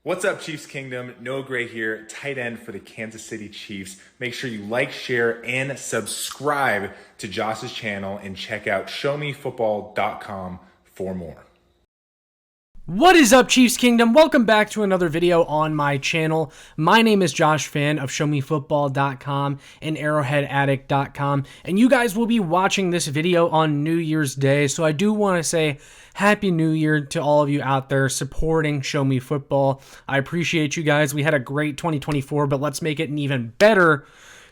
What's up, Chiefs Kingdom? Noah Gray here, tight end for the Kansas City Chiefs. Make sure you like, share, and subscribe to Josh's channel and check out showmefootball.com for more. What is up, Chiefs Kingdom? Welcome back to another video on my channel. My name is Josh Fan of showmefootball.com and arrowheadaddict.com, and you guys will be watching this video on New Year's Day, so I do want to say Happy New Year to all of you out there supporting Show Me Football. I appreciate you guys. We had a great 2024, but let's make it an even better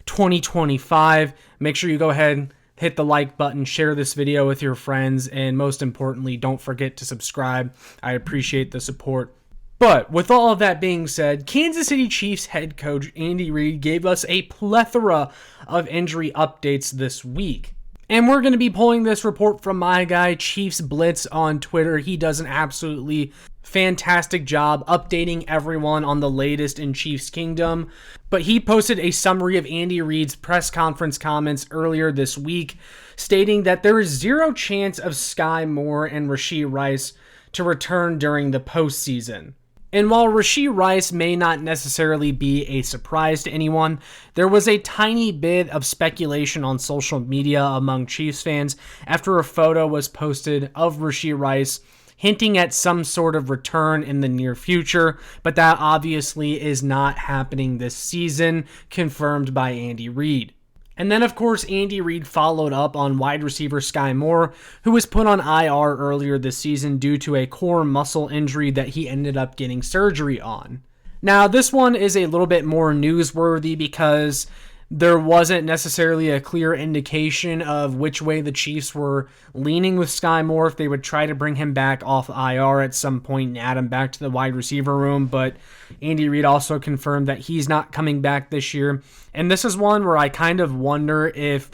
2025. Make sure you go ahead, hit the like button, share this video with your friends, and most importantly, don't forget to subscribe. I appreciate the support. But with all of that being said, Kansas City Chiefs head coach Andy Reid gave us a plethora of injury updates this week. And we're going to be pulling this report from my guy, Chiefs Blitz, on Twitter. He does an absolutely fantastic job updating everyone on the latest in Chiefs Kingdom. But he posted a summary of Andy Reid's press conference comments earlier this week, stating that there is zero chance of Sky Moore and Rashee Rice to return during the postseason. And while Rashee Rice may not necessarily be a surprise to anyone, there was a tiny bit of speculation on social media among Chiefs fans after a photo was posted of Rashee Rice hinting at some sort of return in the near future, but that obviously is not happening this season, confirmed by Andy Reid. And then, of course, Andy Reid followed up on wide receiver Sky Moore, who was put on IR earlier this season due to a core muscle injury that he ended up getting surgery on. Now, this one is a little bit more newsworthy because there wasn't necessarily a clear indication of which way the Chiefs were leaning with Sky Moore, if they would try to bring him back off IR at some point and add him back to the wide receiver room. But Andy Reid also confirmed that he's not coming back this year. And this is one where I kind of wonder if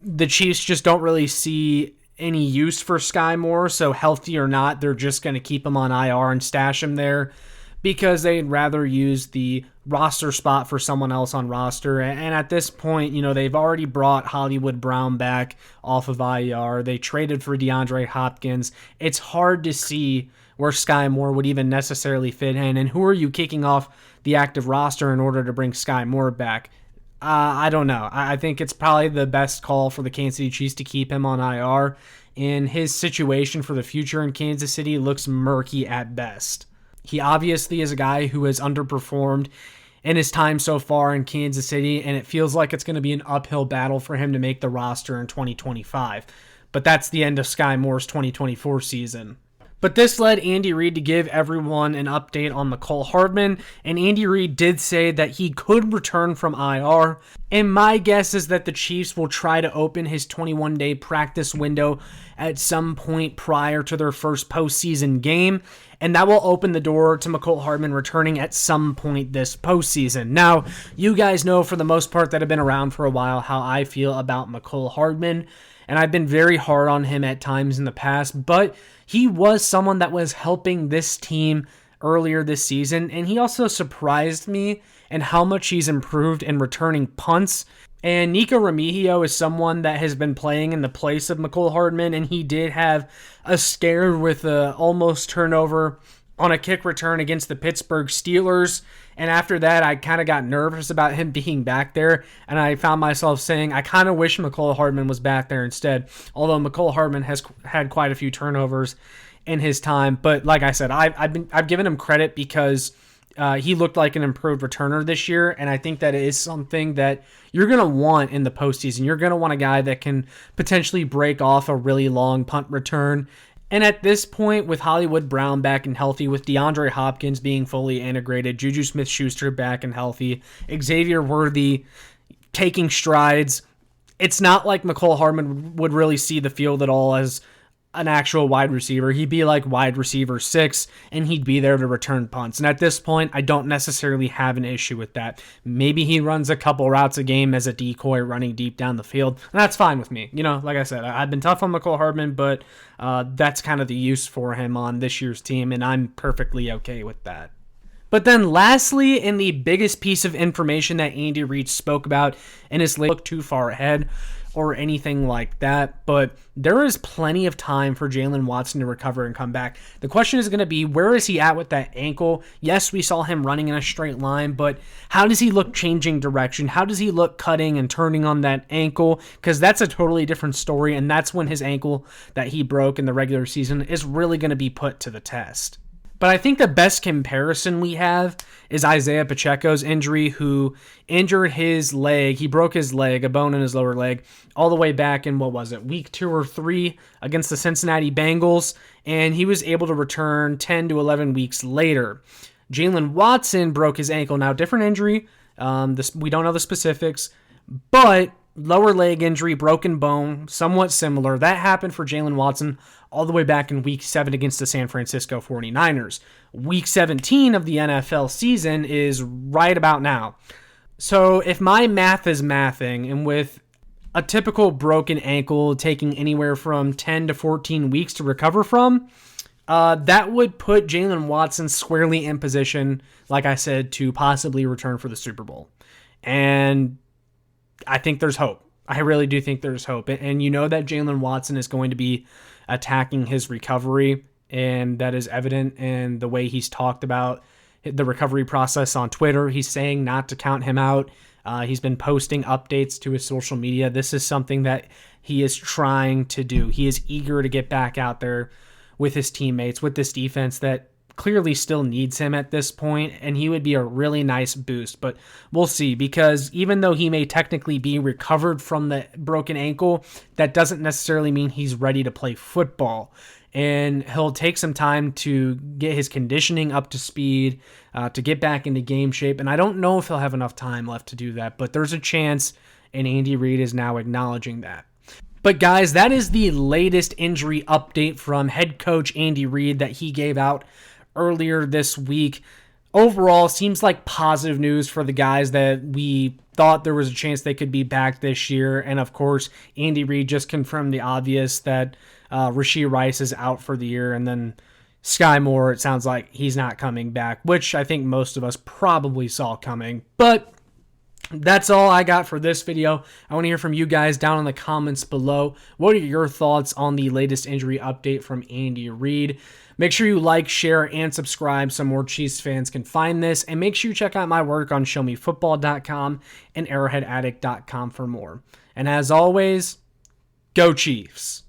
the Chiefs just don't really see any use for Sky Moore. So healthy or not, they're just going to keep him on IR and stash him there, because they'd rather use the roster spot for someone else on roster. And at this point, you know, they've already brought Hollywood Brown back off of IR. They traded for DeAndre Hopkins. It's hard to see where Sky Moore would even necessarily fit in. And who are you kicking off the active roster in order to bring Sky Moore back? I don't know. I think it's probably the best call for the Kansas City Chiefs to keep him on IR. And his situation for the future in Kansas City looks murky at best. He obviously is a guy who has underperformed in his time so far in Kansas City, and it feels like it's going to be an uphill battle for him to make the roster in 2025. But that's the end of Sky Moore's 2024 season. But this led Andy Reid to give everyone an update on Mecole Hardman, and Andy Reid did say that he could return from IR, and my guess is that the Chiefs will try to open his 21-day practice window at some point prior to their first postseason game, and that will open the door to Mecole Hardman returning at some point this postseason. Now, you guys know for the most part that have been around for a while how I feel about Mecole Hardman, and I've been very hard on him at times in the past, but he was someone that was helping this team earlier this season, and he also surprised me in how much he's improved in returning punts. And Nico Remigio is someone that has been playing in the place of Mecole Hardman, and he did have a scare with a almost turnover on a kick return against the Pittsburgh Steelers. And after that, I kind of got nervous about him being back there, and I found myself saying, I kind of wish Mecole Hardman was back there instead, although Mecole Hardman has had quite a few turnovers in his time. But like I said, I've given him credit because he looked like an improved returner this year, and I think that it is something that you're going to want in the postseason. You're going to want a guy that can potentially break off a really long punt return. And at this point, with Hollywood Brown back and healthy, with DeAndre Hopkins being fully integrated, Juju Smith-Schuster back and healthy, Xavier Worthy taking strides, it's not like Mecole Hardman would really see the field at all as an actual wide receiver. He'd be like wide receiver 6, and he'd be there to return punts. And at this point, I don't necessarily have an issue with that. Maybe he runs a couple routes a game as a decoy running deep down the field, and that's fine with me. You know, like I said, I've been tough on Mecole Hardman, but that's kind of the use for him on this year's team, and I'm perfectly okay with that. But then lastly, in the biggest piece of information that Andy Reid spoke about in his look too far ahead, or anything like that, but there is plenty of time for Jalen Watson to recover and come back. The question is going to be, where is he at with that ankle? Yes, we saw him running in a straight line, but how does he look changing direction? How does he look cutting and turning on that ankle? Because that's a totally different story, and that's when his ankle that he broke in the regular season is really going to be put to the test. But I think the best comparison we have is Isaiah Pacheco's injury, who injured his leg. He broke his leg, a bone in his lower leg, all the way back in, week 2 or 3 against the Cincinnati Bengals, and he was able to return 10 to 11 weeks later. Jalen Watson broke his ankle. Now, different injury. We don't know the specifics, but lower leg injury, broken bone, somewhat similar. That happened for Jalen Watson all the way back in week 7 against the San Francisco 49ers. Week 17 of the NFL season is right about now. So if my math is mathing, and with a typical broken ankle taking anywhere from 10 to 14 weeks to recover from, that would put Jalen Watson squarely in position, like I said, to possibly return for the Super Bowl. And I think there's hope. I really do think there's hope. And you know that Jalen Watson is going to be attacking his recovery, and that is evident in the way he's talked about the recovery process on Twitter. He's saying not to count him out. He's been posting updates to his social media. This is something that he is trying to do. He is eager to get back out there with his teammates, with this defense that clearly still needs him at this point, and he would be a really nice boost. But we'll see, because even though he may technically be recovered from the broken ankle, that doesn't necessarily mean he's ready to play football. And he'll take some time to get his conditioning up to speed, to get back into game shape. And I don't know if he'll have enough time left to do that, but there's a chance, and Andy Reid is now acknowledging that. But guys, that is the latest injury update from head coach Andy Reid that he gave out earlier this week. Overall, seems like positive news for the guys that we thought there was a chance they could be back this year. And of course, Andy Reid just confirmed the obvious that Rashee Rice is out for the year. And then Sky Moore, it sounds like he's not coming back, which I think most of us probably saw coming. But that's all I got for this video. I want to hear from you guys down in the comments below. What are your thoughts on the latest injury update from Andy Reid? Make sure you like, share, and subscribe so more Chiefs fans can find this. And make sure you check out my work on showmefootball.com and arrowheadaddict.com for more. And as always, go Chiefs!